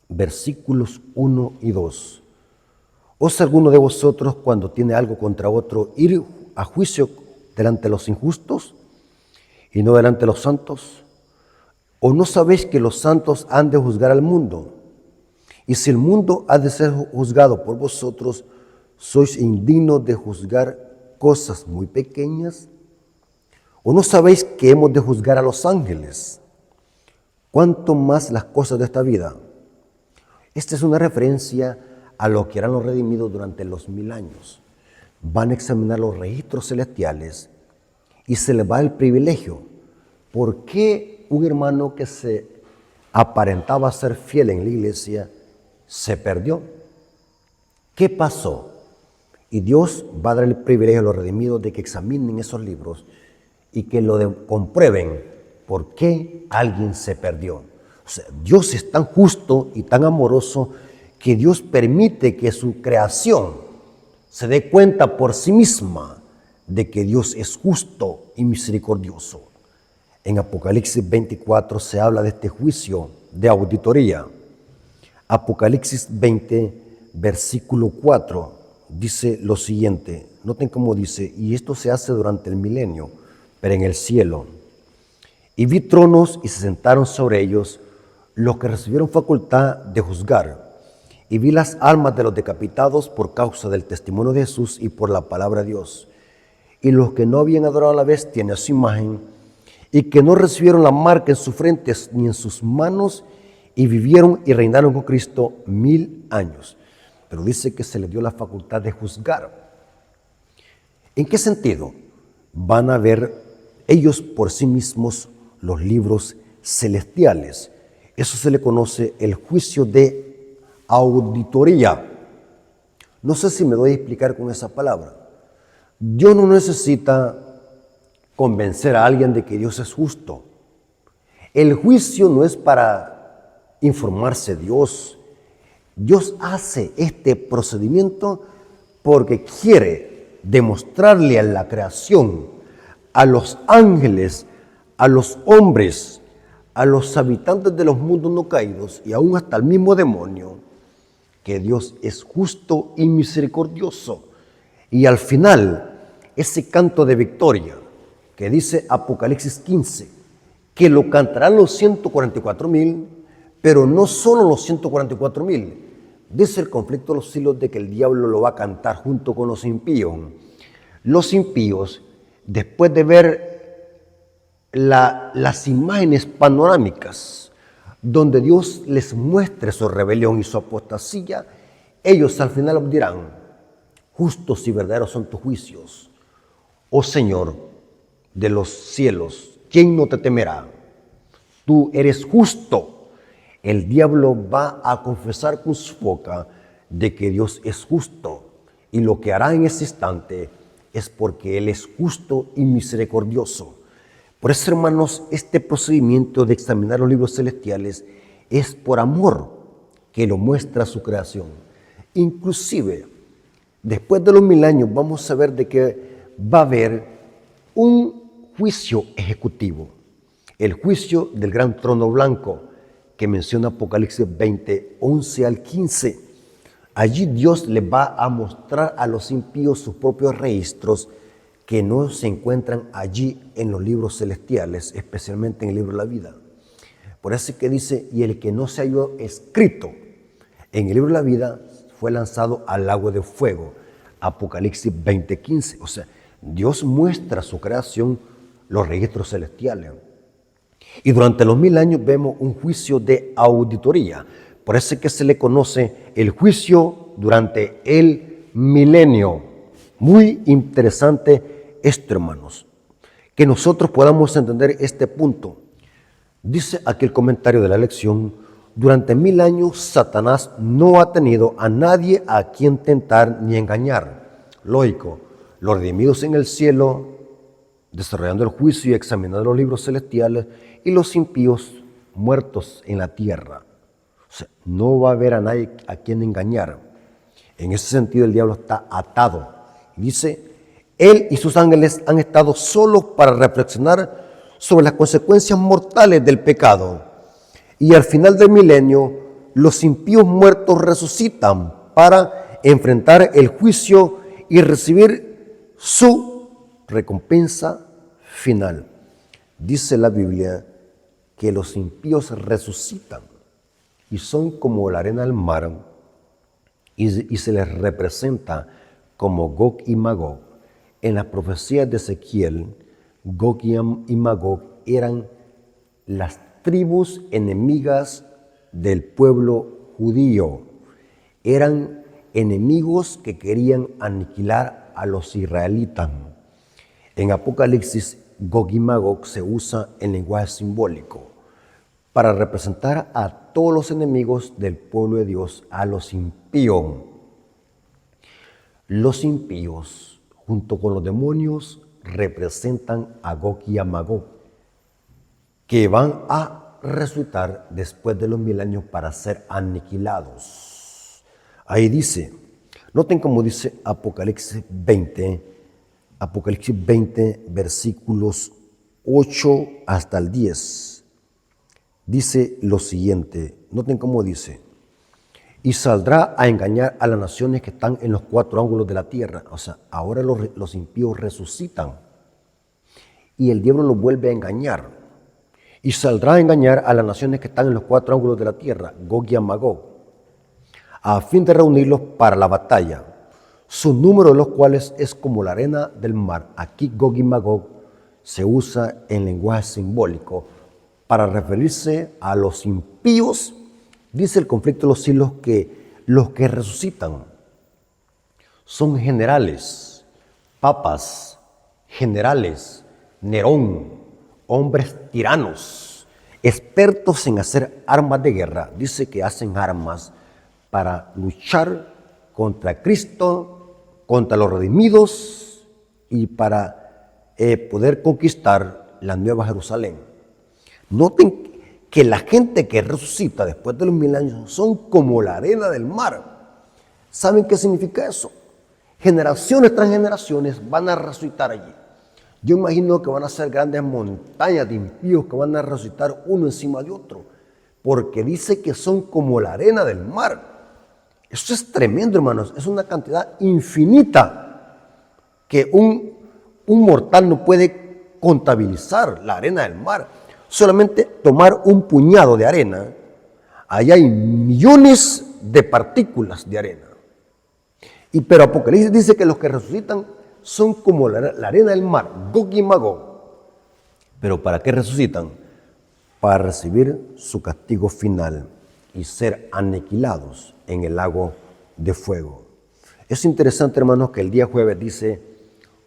versículos 1 y 2. ¿Osa alguno de vosotros, cuando tiene algo contra otro, ir a juicio delante de los injustos y no delante de los santos? ¿O no sabéis que los santos han de juzgar al mundo? Y si el mundo ha de ser juzgado por vosotros, ¿sois indignos de juzgar cosas muy pequeñas? ¿O no sabéis que hemos de juzgar a los ángeles? ¿Cuánto más las cosas de esta vida? Esta es una referencia a lo que harán los redimidos durante los 1000 años. Van a examinar los registros celestiales y se les va el privilegio. ¿Por qué un hermano que se aparentaba ser fiel en la iglesia se perdió? ¿Qué pasó? Y Dios va a dar el privilegio a los redimidos de que examinen esos libros y que comprueben por qué alguien se perdió. O sea, Dios es tan justo y tan amoroso que Dios permite que su creación se dé cuenta por sí misma de que Dios es justo y misericordioso. En Apocalipsis 24 se habla de este juicio de auditoría. Apocalipsis 20, versículo 4, dice lo siguiente. Noten cómo dice: y esto se hace durante el milenio, pero en el cielo. Y vi tronos y se sentaron sobre ellos los que recibieron facultad de juzgar. Y vi las almas de los decapitados por causa del testimonio de Jesús y por la palabra de Dios. Y los que no habían adorado a la bestia ni a su imagen, y que no recibieron la marca en sus frentes ni en sus manos, y vivieron y reinaron con Cristo 1000 años. Pero dice que se les dio la facultad de juzgar. ¿En qué sentido? Van a ver ellos por sí mismos los libros celestiales. Eso se le conoce el juicio de auditoría. No sé si me doy a explicar con esa palabra. Dios no necesita convencer a alguien de que Dios es justo. El juicio no es para informarse Dios. Dios hace este procedimiento porque quiere demostrarle a la creación, a los ángeles, a los hombres, a los habitantes de los mundos no caídos y aún hasta el mismo demonio, que Dios es justo y misericordioso. Y al final, ese canto de victoria que dice Apocalipsis 15, que lo cantarán los 144,000, pero no solo los 144,000. Dice el conflicto de los siglos de que el diablo lo va a cantar junto con los impíos. Los impíos, después de ver las imágenes panorámicas donde Dios les muestre su rebelión y su apostasía, ellos al final dirán: justos y verdaderos son tus juicios, oh Señor de los cielos, ¿quién no te temerá? Tú eres justo. El diablo va a confesar con su boca de que Dios es justo, y lo que hará en ese instante es porque Él es justo y misericordioso. Por eso, hermanos, este procedimiento de examinar los libros celestiales es por amor que lo muestra su creación. Inclusive, después de los 1000 años vamos a ver de que va a haber un juicio ejecutivo, el juicio del gran trono blanco que menciona Apocalipsis 20, 11 al 15. Allí Dios les va a mostrar a los impíos sus propios registros que no se encuentran allí en los libros celestiales, especialmente en el libro de la vida. Por eso es que dice: y el que no se halló escrito en el libro de la vida fue lanzado al lago de fuego. Apocalipsis 20:15. O sea, Dios muestra a su creación los registros celestiales. Y durante los 1000 años vemos un juicio de auditoría. Por eso es que se le conoce el juicio durante el milenio. Muy interesante esto, hermanos, que nosotros podamos entender este punto. Dice aquel comentario de la lección: durante 1000 años Satanás no ha tenido a nadie a quien tentar ni engañar. Lógico, los redimidos en el cielo desarrollando el juicio y examinando los libros celestiales, y los impíos muertos en la tierra. O sea, no va a haber a nadie a quien engañar. En ese sentido, el diablo está atado. Dice: él y sus ángeles han estado solos para reflexionar sobre las consecuencias mortales del pecado. Y al final del milenio, los impíos muertos resucitan para enfrentar el juicio y recibir su recompensa final. Dice la Biblia que los impíos resucitan y son como la arena del mar, y se les representa como Gog y Magog. En las profecías de Ezequiel, Gog y Magog eran las tribus enemigas del pueblo judío. Eran enemigos que querían aniquilar a los israelitas. En Apocalipsis, Gog y Magog se usa en lenguaje simbólico para representar a todos los enemigos del pueblo de Dios, a los impíos. Los impíos, junto con los demonios, representan a Gog y a Magog, que van a resucitar después de los 1000 años para ser aniquilados. Ahí dice, noten cómo dice Apocalipsis 20, Apocalipsis 20, versículos 8 hasta el 10. Dice lo siguiente, noten cómo dice: y saldrá a engañar a las naciones que están en los cuatro ángulos de la tierra. O sea, ahora los impíos resucitan y el diablo los vuelve a engañar. Y saldrá a engañar a las naciones que están en los cuatro ángulos de la tierra, Gog y Magog, a fin de reunirlos para la batalla, su número de los cuales es como la arena del mar. Aquí Gog y Magog se usa en lenguaje simbólico para referirse a los impíos. Dice el conflicto de los siglos que los que resucitan son generales, papas, generales, Nerón, hombres tiranos, expertos en hacer armas de guerra. Dice que hacen armas para luchar contra Cristo, contra los redimidos y para poder conquistar la Nueva Jerusalén. Noten que la gente que resucita después de los 1000 años son como la arena del mar. ¿Saben qué significa eso? Generaciones tras generaciones van a resucitar allí. Yo imagino que van a ser grandes montañas de impíos que van a resucitar uno encima de otro, porque dice que son como la arena del mar. Eso es tremendo, hermanos. Es una cantidad infinita que un mortal no puede contabilizar, la arena del mar. Solamente tomar un puñado de arena, ahí hay millones de partículas de arena. Pero Apocalipsis dice que los que resucitan son como la arena del mar, Gog y Magog. ¿Pero para qué resucitan? Para recibir su castigo final y ser aniquilados en el lago de fuego. Es interesante, hermanos, que el día jueves dice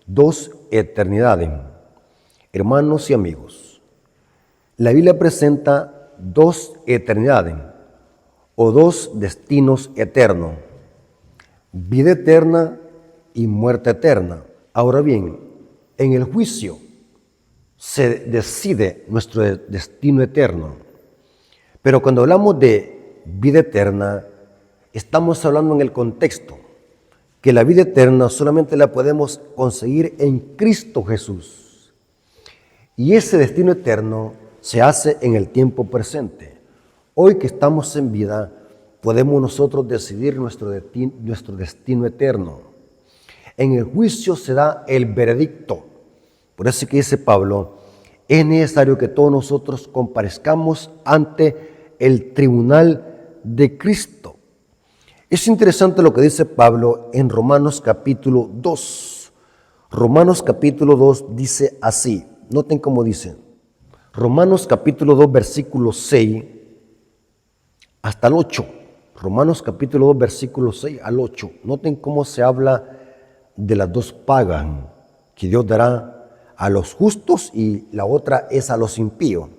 2 eternidades. Hermanos y amigos, la Biblia presenta 2 eternidades o 2 destinos eternos: vida eterna y muerte eterna. Ahora bien, en el juicio se decide nuestro destino eterno. Pero cuando hablamos de vida eterna, estamos hablando en el contexto que la vida eterna solamente la podemos conseguir en Cristo Jesús. Y ese destino eterno se hace en el tiempo presente. Hoy que estamos en vida, podemos nosotros decidir nuestro destino eterno. En el juicio se da el veredicto. Por eso que dice Pablo, es necesario que todos nosotros comparezcamos ante el tribunal de Cristo. Es interesante lo que dice Pablo en Romanos capítulo 2. Romanos capítulo 2 dice así. Noten cómo dice. Romanos capítulo 2, versículo 6 hasta el 8. Romanos capítulo 2, versículo 6 al 8. Noten cómo se habla de las dos pagas que Dios dará a los justos y la otra es a los impíos,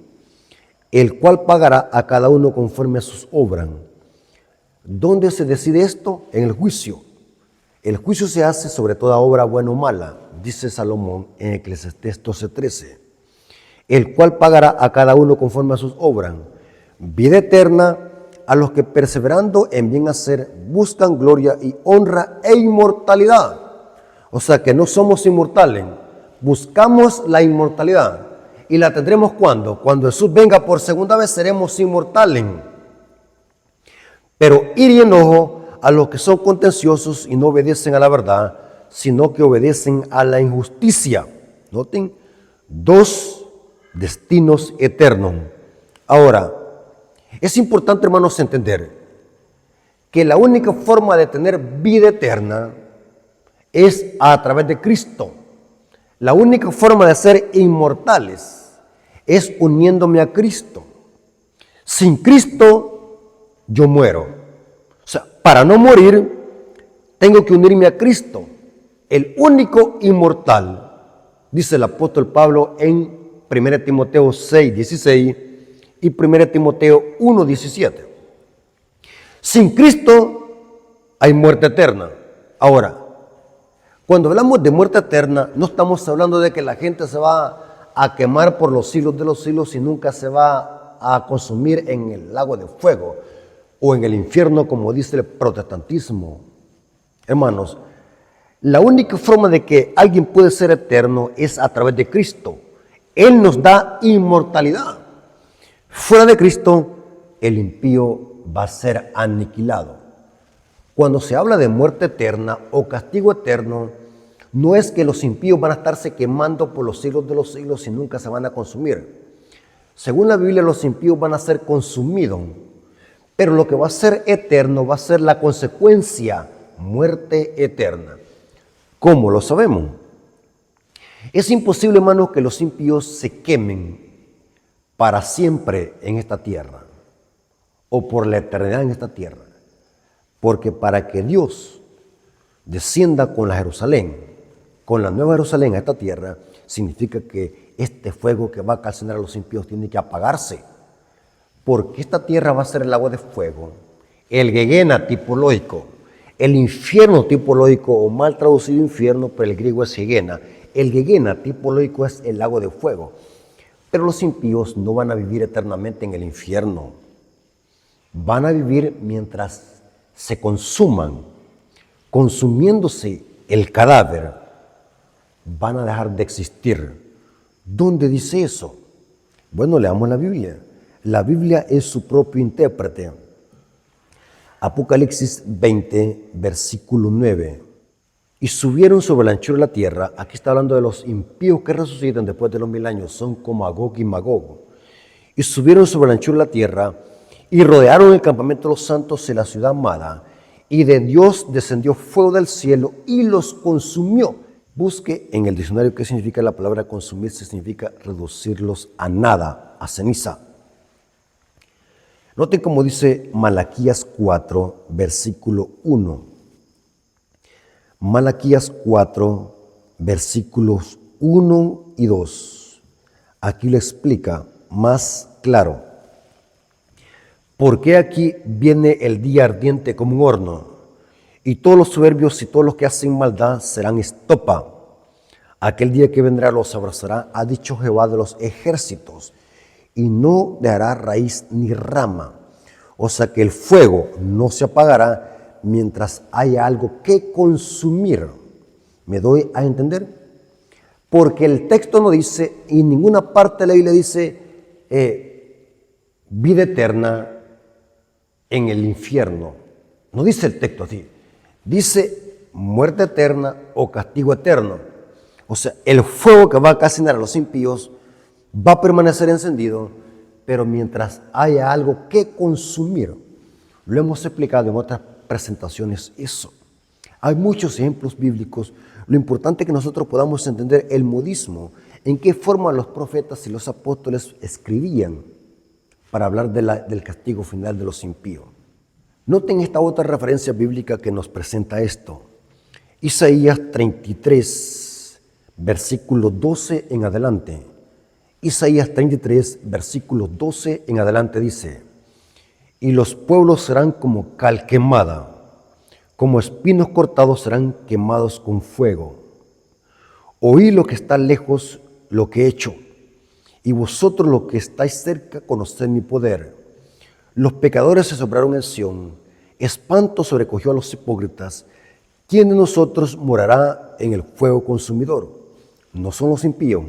el cual pagará a cada uno conforme a sus obras. ¿Dónde se decide esto? En el juicio. El juicio se hace sobre toda obra buena o mala, dice Salomón en Eclesiastés 12:13, el cual pagará a cada uno conforme a sus obras. Vida eterna a los que perseverando en bien hacer buscan gloria y honra e inmortalidad. O sea que no somos inmortales, buscamos la inmortalidad. ¿Y la tendremos cuándo? Cuando Jesús venga por segunda vez seremos inmortales. Pero ir y enojo a los que son contenciosos y no obedecen a la verdad, sino que obedecen a la injusticia. Noten, 2 destinos eternos. Ahora, es importante, hermanos, entender que la única forma de tener vida eterna es a través de Cristo. La única forma de ser inmortales es uniéndome a Cristo. Sin Cristo, yo muero. O sea, para no morir, tengo que unirme a Cristo, el único inmortal, dice el apóstol Pablo en 1 Timoteo 6:16 y 1 Timoteo 1:17. Sin Cristo hay muerte eterna. Ahora, cuando hablamos de muerte eterna, no estamos hablando de que la gente se va a quemar por los siglos de los siglos y nunca se va a consumir en el lago de fuego o en el infierno, como dice el protestantismo. Hermanos, La única forma de que alguien puede ser eterno es a través de Cristo. Él nos da inmortalidad. Fuera de Cristo, el impío va a ser aniquilado. Cuando se habla de muerte eterna o castigo eterno, no es que los impíos van a estarse quemando por los siglos de los siglos y nunca se van a consumir. Según la Biblia, los impíos van a ser consumidos, pero lo que va a ser eterno va a ser la consecuencia, muerte eterna. ¿Cómo lo sabemos? Es imposible, hermanos, que los impíos se quemen para siempre en esta tierra o por la eternidad en esta tierra, porque para que Dios descienda con la Jerusalén, con la nueva Jerusalén a esta tierra, significa que este fuego que va a calcinar a los impíos tiene que apagarse, porque esta tierra va a ser el agua de fuego, el Gehenna tipológico, el infierno tipológico, o mal traducido infierno, pero el griego es Gehenna. El Gehenna tipológico es el lago de fuego, pero los impíos no van a vivir eternamente en el infierno, van a vivir mientras se consuman, consumiéndose el cadáver, van a dejar de existir. ¿Dónde dice eso? Bueno, leamos la Biblia. La Biblia es su propio intérprete. Apocalipsis 20, versículo 9. Y subieron sobre la anchura de la tierra. Aquí está hablando de los impíos que resucitan después de los 1000 años. Son como Agog y Magog. Y subieron sobre la anchura de la tierra y rodearon el campamento de los santos en la ciudad amada. Y de Dios descendió fuego del cielo y los consumió. Busque en el diccionario qué significa la palabra consumirse. Significa reducirlos a nada, a ceniza. Noten cómo dice Malaquías 4, versículo 1. Malaquías 4, versículos 1 y 2. Aquí lo explica más claro. Porque aquí viene el día ardiente como un horno, y todos los soberbios y todos los que hacen maldad serán estopa. Aquel día que vendrá los abrazará, ha dicho Jehová de los ejércitos, y no dejará raíz ni rama. O sea que el fuego no se apagará mientras haya algo que consumir. ¿Me doy a entender? Porque el texto no dice, y en ninguna parte de la Biblia dice, vida eterna en el infierno. No dice el texto así. Dice muerte eterna o castigo eterno. O sea, el fuego que va a calcinar a los impíos va a permanecer encendido, pero mientras haya algo que consumir. Lo hemos explicado en otras presentaciones eso. Hay muchos ejemplos bíblicos. Lo importante es que nosotros podamos entender el modismo, en qué forma los profetas y los apóstoles escribían para hablar del castigo final de los impíos. Noten esta otra referencia bíblica que nos presenta esto. Isaías 33, versículo 12 en adelante. Isaías 33, versículo 12 en adelante dice: y los pueblos serán como cal quemada, como espinos cortados serán quemados con fuego. Oí lo que está lejos, lo que he hecho, y vosotros lo que estáis cerca, conoced mi poder. Los pecadores se sobraron en Sión, espanto sobrecogió a los hipócritas. ¿Quién de nosotros morará en el fuego consumidor? No son los impíos,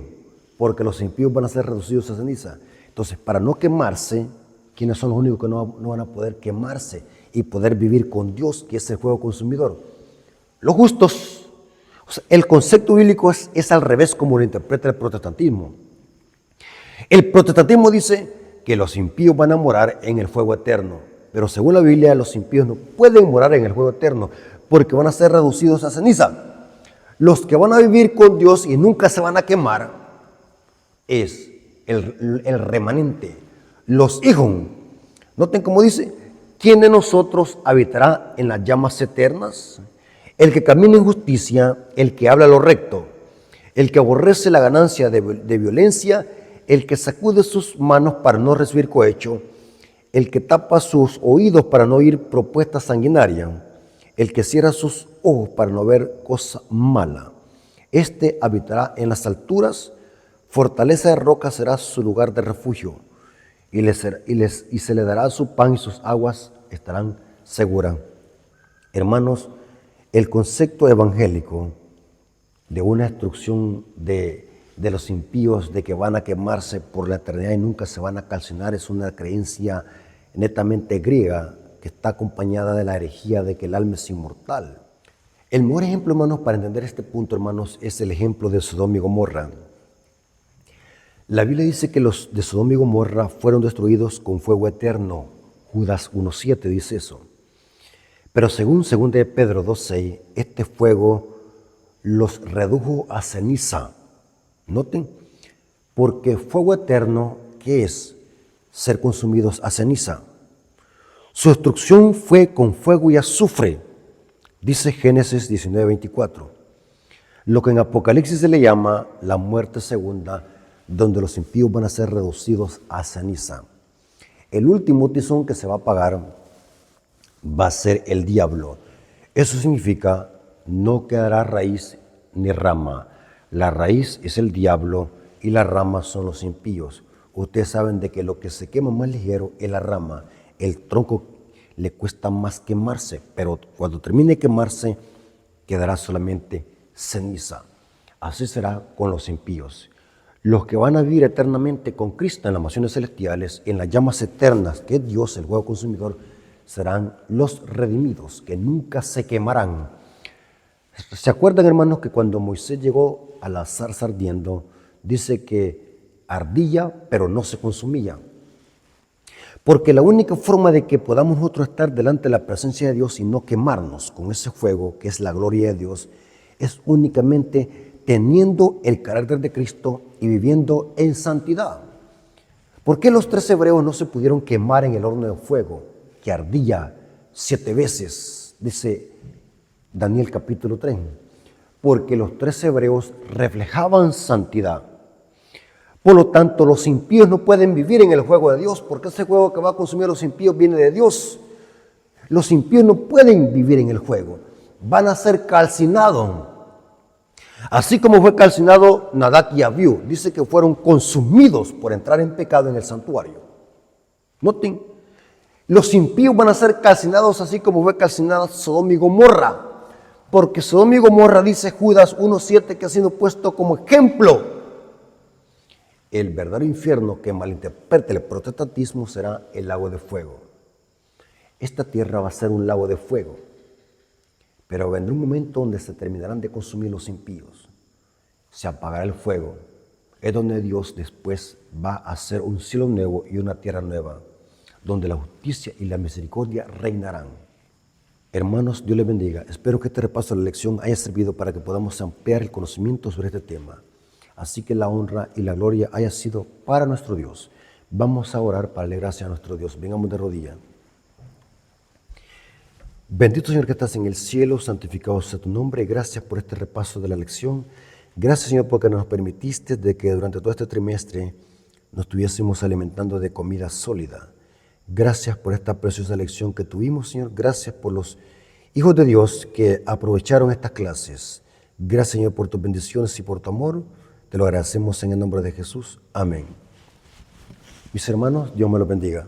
porque los impíos van a ser reducidos a ceniza. Entonces, para no quemarse, ¿quiénes son los únicos que no van a poder quemarse y poder vivir con Dios, que es el fuego consumidor? Los justos. O sea, el concepto bíblico es al revés como lo interpreta el protestantismo. El protestantismo dice que los impíos van a morar en el fuego eterno, pero según la Biblia los impíos no pueden morar en el fuego eterno porque van a ser reducidos a ceniza. Los que van a vivir con Dios y nunca se van a quemar es el remanente, los hijos. Noten cómo dice: ¿quién de nosotros habitará en las llamas eternas? El que camina en justicia, el que habla lo recto, el que aborrece la ganancia de violencia, el que sacude sus manos para no recibir cohecho, el que tapa sus oídos para no oír propuestas sanguinarias, el que cierra sus ojos para no ver cosa mala. Este habitará en las alturas, fortaleza de roca será su lugar de refugio, y se le dará su pan y sus aguas estarán seguras. Hermanos, el concepto evangélico de una destrucción de los impíos, de que van a quemarse por la eternidad y nunca se van a calcinar, es una creencia netamente griega que está acompañada de la herejía de que el alma es inmortal. El mejor ejemplo, hermanos, para entender este punto, hermanos, es el ejemplo de Sodoma y Gomorra. La Biblia dice que los de Sodoma y Gomorra fueron destruidos con fuego eterno. Judas 1.7 dice eso. Pero según 2 de Pedro 2.6, este fuego los redujo a ceniza. Noten, porque fuego eterno, ¿qué es? Ser consumidos a ceniza. Su destrucción fue con fuego y azufre, dice Génesis 19.24. Lo que en Apocalipsis se le llama la muerte segunda, donde los impíos van a ser reducidos a ceniza. El último tizón que se va a apagar va a ser el diablo. Eso significa no quedará raíz ni rama. La raíz es el diablo y las ramas son los impíos. Ustedes saben de que lo que se quema más ligero es la rama. El tronco le cuesta más quemarse, pero cuando termine de quemarse quedará solamente ceniza. Así será con los impíos. Los que van a vivir eternamente con Cristo en las mansiones celestiales, en las llamas eternas, que es Dios, el fuego consumidor, serán los redimidos, que nunca se quemarán. ¿Se acuerdan, hermanos, que cuando Moisés llegó a la zarza ardiendo, dice que ardía, pero no se consumía? Porque la única forma de que podamos nosotros estar delante de la presencia de Dios y no quemarnos con ese fuego, que es la gloria de Dios, es únicamente teniendo el carácter de Cristo y viviendo en santidad. ¿Por qué los 3 hebreos no se pudieron quemar en el horno de fuego, que ardía 7 veces? Dice Daniel capítulo 3. Porque los 3 hebreos reflejaban santidad. Por lo tanto, los impíos no pueden vivir en el fuego de Dios, porque ese fuego que va a consumir a los impíos viene de Dios. Los impíos no pueden vivir en el fuego, van a ser calcinados. Así como fue calcinado Nadab y Abiú, dice que fueron consumidos por entrar en pecado en el santuario. Noten, los impíos van a ser calcinados así como fue calcinada Sodoma y Gomorra, porque Sodoma y Gomorra, dice Judas 1.7, que ha sido puesto como ejemplo. El verdadero infierno que malinterprete el protestantismo será el lago de fuego. Esta tierra va a ser un lago de fuego. Pero vendrá un momento donde se terminarán de consumir los impíos. Se apagará el fuego. Es donde Dios después va a hacer un cielo nuevo y una tierra nueva, donde la justicia y la misericordia reinarán. Hermanos, Dios les bendiga. Espero que este repaso de la lección haya servido para que podamos ampliar el conocimiento sobre este tema. Así que la honra y la gloria haya sido para nuestro Dios. Vamos a orar para darle gracias a nuestro Dios. Vengamos de rodillas. Bendito Señor que estás en el cielo, santificado sea tu nombre. Gracias por este repaso de la lección. Gracias, Señor, porque nos permitiste de que durante todo este trimestre nos estuviésemos alimentando de comida sólida. Gracias por esta preciosa lección que tuvimos, Señor. Gracias por los hijos de Dios que aprovecharon estas clases. Gracias, Señor, por tus bendiciones y por tu amor. Te lo agradecemos en el nombre de Jesús. Amén. Mis hermanos, Dios me los bendiga.